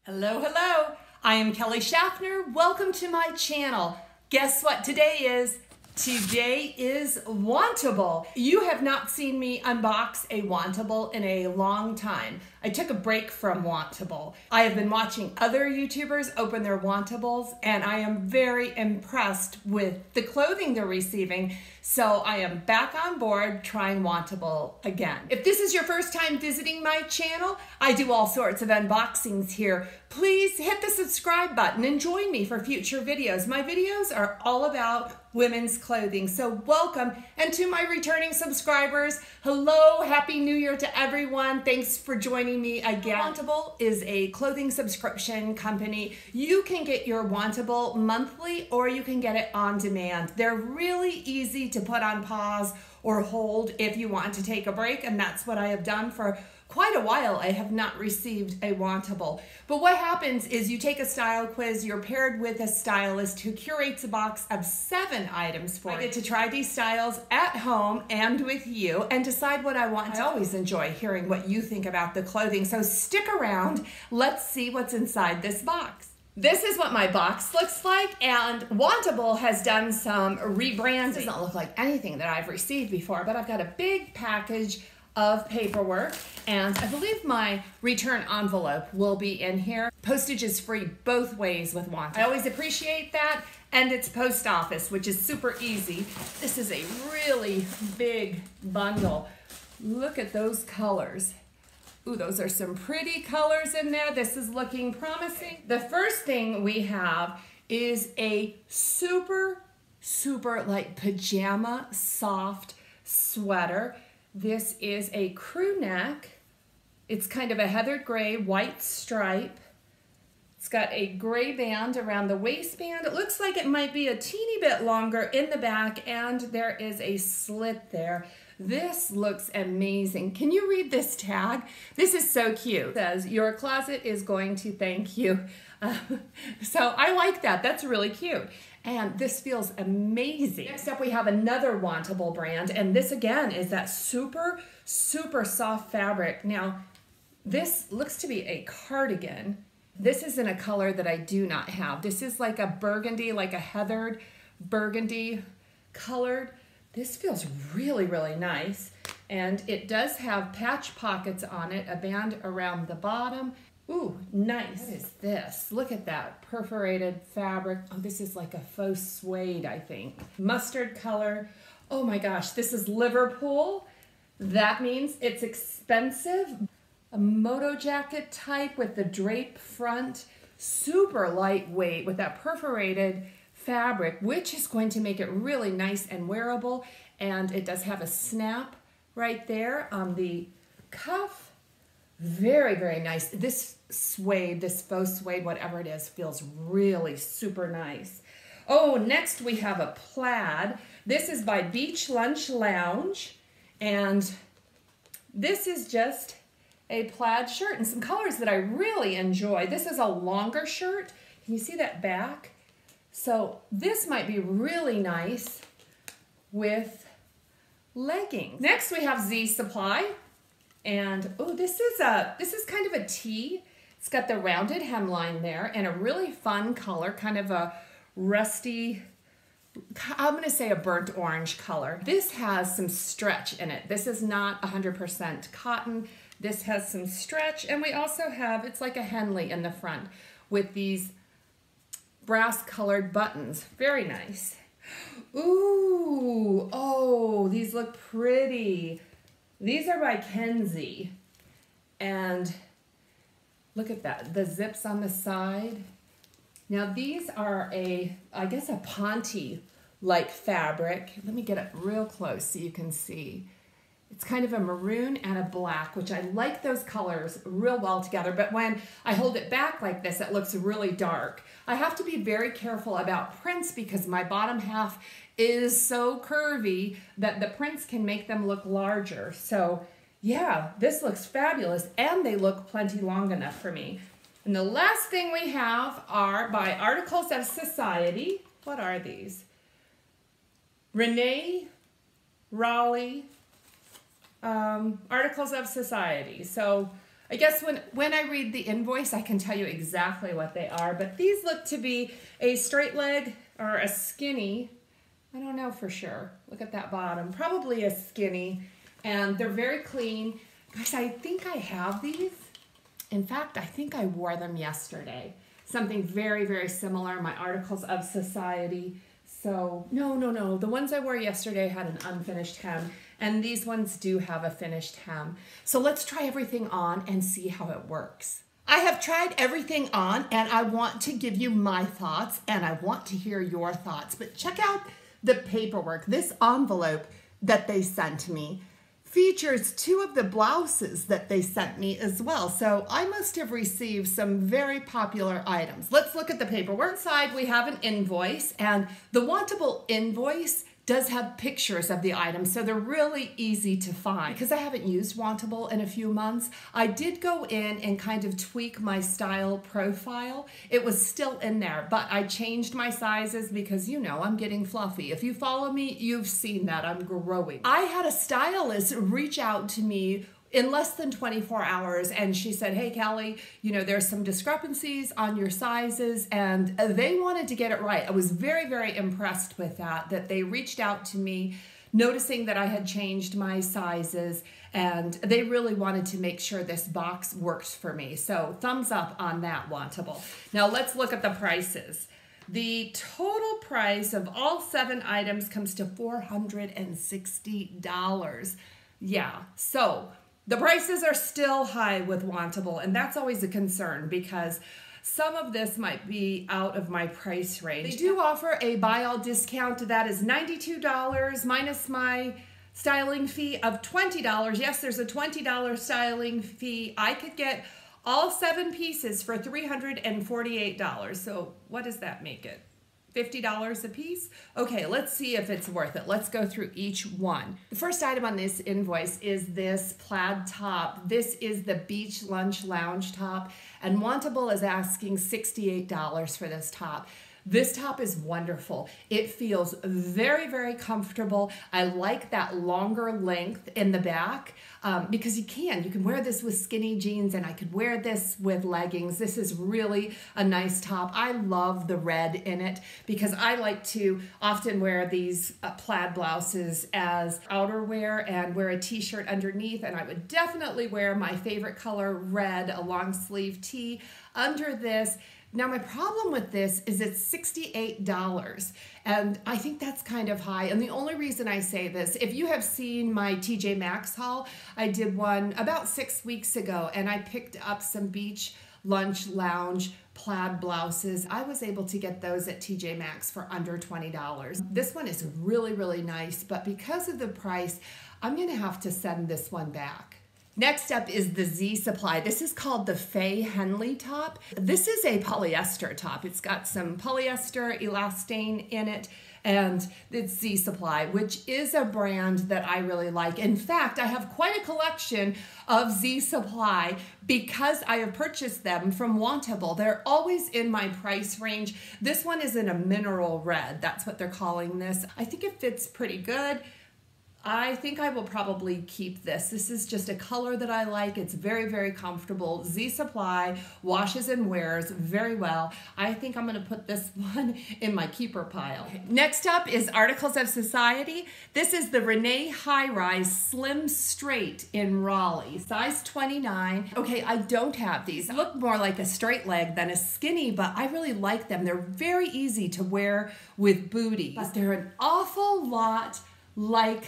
Hello, hello. I am Kelly Shaffner. Welcome to my channel. Guess what today is? Today is Wantable. You have not seen me unbox a Wantable in a long time. I took a break from Wantable. I have been watching other YouTubers open their Wantables and I am very impressed with the clothing they're receiving. So I am back on board trying Wantable again. If this is your first time visiting my channel, I do all sorts of unboxings here. Please hit the subscribe button and join me for future videos. My videos are all about women's clothing. So welcome. And to my returning subscribers, hello, Happy New Year to everyone. Thanks for joining me again. Wantable is a clothing subscription company. You can get your Wantable monthly or you can get it on demand. They're really easy to put on pause or hold if you want to take a break, and that's what I have done for quite a while. I have not received a Wantable. But what happens is you take a style quiz, you're paired with a stylist who curates a box of 7 items for you. I get to try these styles at home and with you and decide what I want. I always enjoy hearing what you think about the clothing, so stick around. Let's see what's inside this box. This is what my box looks like, and Wantable has done some rebranding. It doesn't look like anything that I've received before, but I've got a big package of paperwork, and I believe my return envelope will be in here. Postage is free both ways with Wantable. I always appreciate that, and it's post office, which is super easy. This is a really big bundle. Look at those colors. Ooh, those are some pretty colors in there. This is looking promising. The first thing we have is a super like pajama soft sweater. This is a crew neck. It's kind of a heathered gray, white stripe. It's got a gray band around the waistband. It looks like it might be a teeny bit longer in the back, and there is a slit there. This looks amazing. Can you read this tag? This is so cute. It says, "Your closet is going to thank you." So I like that. That's really cute. And this feels amazing. Next up, we have another Wantable brand, and this again is that super soft fabric. Now, this looks to be a cardigan. This is in a color that I do not have. This is like a burgundy, like a heathered burgundy colored. This feels really nice, and it does have patch pockets on it, a band around the bottom. Ooh, nice. What is this? Look at that perforated fabric. Oh, this is like a faux suede, I think. Mustard color. Oh my gosh, this is Liverpool. That means it's expensive. A moto jacket type with the drape front. Super lightweight with that perforated fabric, which is going to make it really nice and wearable. And it does have a snap right there on the cuff. Very nice. This suede, this faux suede, whatever it is, feels really super nice. Oh, next we have a plaid. This is by Beach Lunch Lounge, and this is just a plaid shirt and some colors that I really enjoy. This is a longer shirt. Can you see that back? So this might be really nice with leggings. Next we have Z Supply, and oh, this is kind of a tee. It's got the rounded hemline there and a really fun color, kind of a rusty, I'm gonna say a burnt orange color. This has some stretch in it. This is not 100% cotton. This has some stretch, and we also have, it's like a Henley in the front with these brass colored buttons. Very nice. Ooh, oh, these look pretty. These are by Kenzie, and look at that, the zips on the side. Now these are I guess a Ponte like fabric. Let me get it real close so you can see. It's kind of a maroon and a black, which I like those colors real well together, but when I hold it back like this, it looks really dark. I have to be very careful about prints because my bottom half is so curvy that the prints can make them look larger. So yeah, this looks fabulous, and they look plenty long enough for me. And the last thing we have are by Articles of Society. What are these? Renee Raleigh Articles of Society. So I guess when I read the invoice, I can tell you exactly what they are, but these look to be a straight leg or a skinny. I don't know for sure. Look at that bottom. Probably a skinny, and they're very clean. Guys, I think I have these. In fact, I think I wore them yesterday. Something very, very similar, my Articles of Society. So, no. The ones I wore yesterday had an unfinished hem, and these ones do have a finished hem. So let's try everything on and see how it works. I have tried everything on, and I want to give you my thoughts, and I want to hear your thoughts. But check out the paperwork. This envelope that they sent me features 2 of the blouses that they sent me as well. So I must have received some very popular items. Let's look at the paperwork. Inside we have an invoice, and the Wantable invoice does have pictures of the items, so they're really easy to find. Because I haven't used Wantable in a few months, I did go in and kind of tweak my style profile. It was still in there, but I changed my sizes because, you know, I'm getting fluffy. If you follow me, you've seen that I'm growing. I had a stylist reach out to me in less than 24 hours, and she said, hey, Kelly, you know, there's some discrepancies on your sizes, and they wanted to get it right. I was very, very impressed with that they reached out to me, noticing that I had changed my sizes, and they really wanted to make sure this box works for me. So thumbs up on that, Wantable. Now let's look at the prices. The total price of all 7 items comes to $460. Yeah, so the prices are still high with Wantable, and that's always a concern because some of this might be out of my price range. They do offer a buy all discount that is $92 minus my styling fee of $20. Yes, there's a $20 styling fee. I could get all 7 pieces for $348. So what does that make it? $50 a piece? Okay, let's see if it's worth it. Let's go through each one. The first item on this invoice is this plaid top. This is the beach lunch lounge top, and Wantable is asking $68 for this top. This top is wonderful. It feels very, very comfortable. I like that longer length in the back because you can wear this with skinny jeans, and I could wear this with leggings. This is really a nice top. I love the red in it because I like to often wear these plaid blouses as outerwear and wear a t-shirt underneath, and I would definitely wear my favorite color, red, a long sleeve tee under this. Now, my problem with this is it's $68, and I think that's kind of high. And the only reason I say this, if you have seen my TJ Maxx haul, I did one about 6 weeks ago, and I picked up some beach lunch lounge plaid blouses. I was able to get those at TJ Maxx for under $20. This one is really, really nice, but because of the price, I'm gonna have to send this one back. Next up is the Z Supply. This is called the Faye Henley top. This is a polyester top. It's got some polyester elastane in it, and it's Z Supply, which is a brand that I really like. In fact, I have quite a collection of Z Supply because I have purchased them from Wantable. They're always in my price range. This one is in a mineral red. That's what they're calling this. I think it fits pretty good. I think I will probably keep this. This is just a color that I like. It's very, very comfortable. Z Supply washes and wears very well. I think I'm gonna put this one in my keeper pile. Next up is Articles of Society. This is the Renee High Rise Slim Straight in Raleigh, size 29. Okay, I don't have these. They look more like a straight leg than a skinny, but I really like them. They're very easy to wear with booties, but they're an awful lot like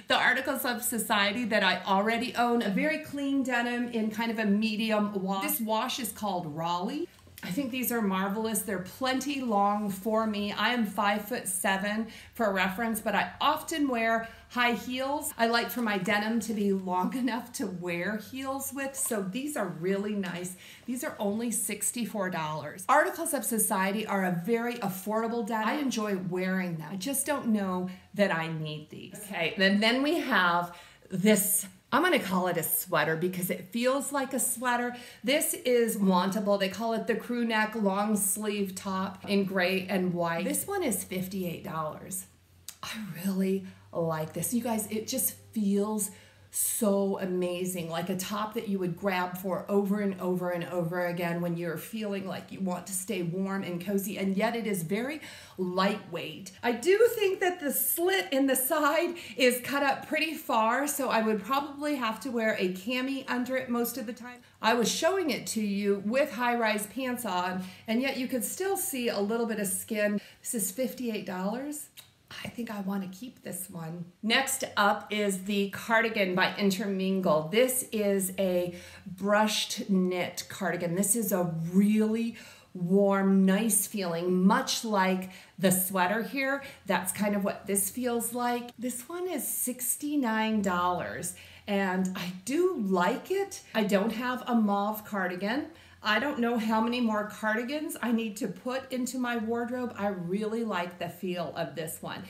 the Articles of Society that I already own. A very clean denim in kind of a medium wash. This wash is called Raleigh. I think these are marvelous. They're plenty long for me. I am 5'7" for reference, but I often wear high heels. I like for my denim to be long enough to wear heels with, so these are really nice. These are only $64. Articles of Society are a very affordable denim. I enjoy wearing them. I just don't know that I need these. Okay, then we have this, I'm gonna call it a sweater because it feels like a sweater. This is Wantable. They call it the Crewneck long sleeve top in gray and white. This one is $58. I really like this. You guys, it just feels so amazing, like a top that you would grab for over and over and over again when you're feeling like you want to stay warm and cozy, and yet it is very lightweight. I do think that the slit in the side is cut up pretty far, so I would probably have to wear a cami under it most of the time. I was showing it to you with high-rise pants on, and yet you could still see a little bit of skin. This is $58. I think I want to keep this one. Next up is the Cardigan by Intermingled. This is a brushed knit cardigan. This is a really warm, nice feeling, much like the sweater here. That's kind of what this feels like. This one is $69, and I do like it. I don't have a mauve cardigan. I don't know how many more cardigans I need to put into my wardrobe. I really like the feel of this one.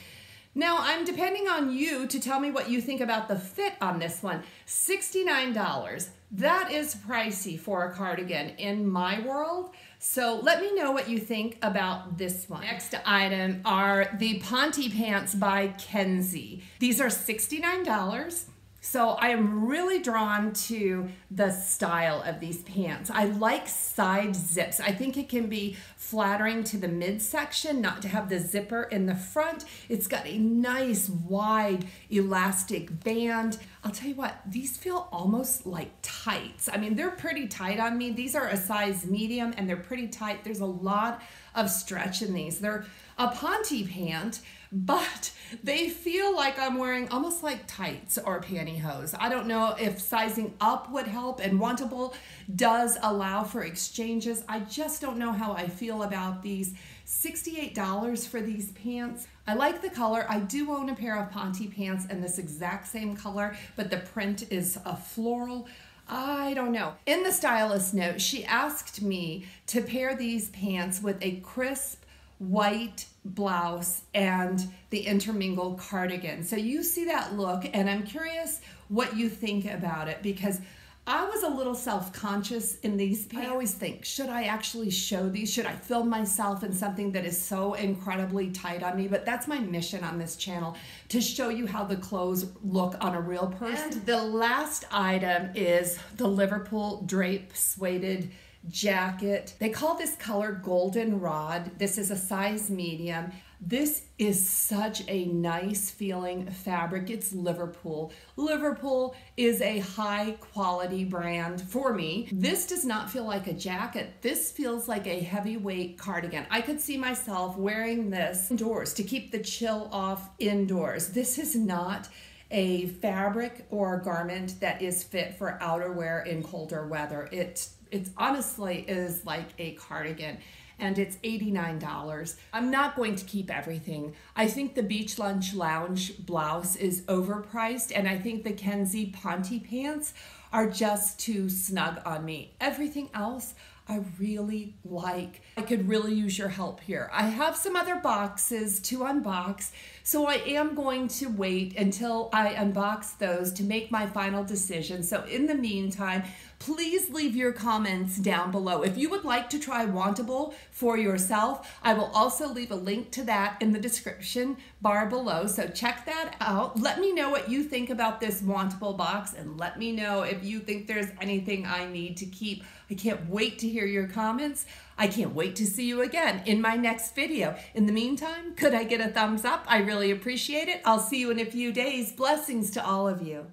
Now, I'm depending on you to tell me what you think about the fit on this one. $69. That is pricey for a cardigan in my world. So let me know what you think about this one. Next item are the Ponte pants by Kenzie. These are $69. So I am really drawn to the style of these pants. I like side zips. I think it can be flattering to the midsection not to have the zipper in the front. It's got a nice wide elastic band. I'll tell you what, these feel almost like tights. I mean, they're pretty tight on me. These are a size medium and they're pretty tight. There's a lot of stretch in these. They're a Ponte pant, but they feel like I'm wearing almost like tights or pantyhose. I don't know if sizing up would help, and Wantable does allow for exchanges. I just don't know how I feel about these. $68 for these pants. I like the color. I do own a pair of Ponte pants in this exact same color, but the print is a floral. I don't know. In the stylist note, she asked me to pair these pants with a crisp white blouse and the intermingled cardigan. So you see that look, and I'm curious what you think about it, because I was a little self-conscious in these pants. I always think, should I actually show these? Should I film myself in something that is so incredibly tight on me? But that's my mission on this channel, to show you how the clothes look on a real person. And the last item is the Liverpool Drapes suede jacket. They call this color goldenrod. This is a size medium. This is such a nice feeling fabric. It's Liverpool. Liverpool is a high quality brand for me. This does not feel like a jacket. This feels like a heavyweight cardigan. I could see myself wearing this indoors to keep the chill off indoors. This is not a fabric or garment that is fit for outerwear in colder weather. It honestly is like a cardigan, and it's $89. I'm not going to keep everything. I think the Beach Lunch Lounge blouse is overpriced, and I think the Kenzie Ponte pants are just too snug on me. Everything else I really like. I could really use your help here. I have some other boxes to unbox, so I am going to wait until I unbox those to make my final decision. So in the meantime, please leave your comments down below. If you would like to try Wantable for yourself, I will also leave a link to that in the description bar below, so check that out. Let me know what you think about this Wantable box, and let me know if you think there's anything I need to keep. I can't wait to hear your comments. I can't wait to see you again in my next video. In the meantime, could I get a thumbs up? I really appreciate it. I'll see you in a few days. Blessings to all of you.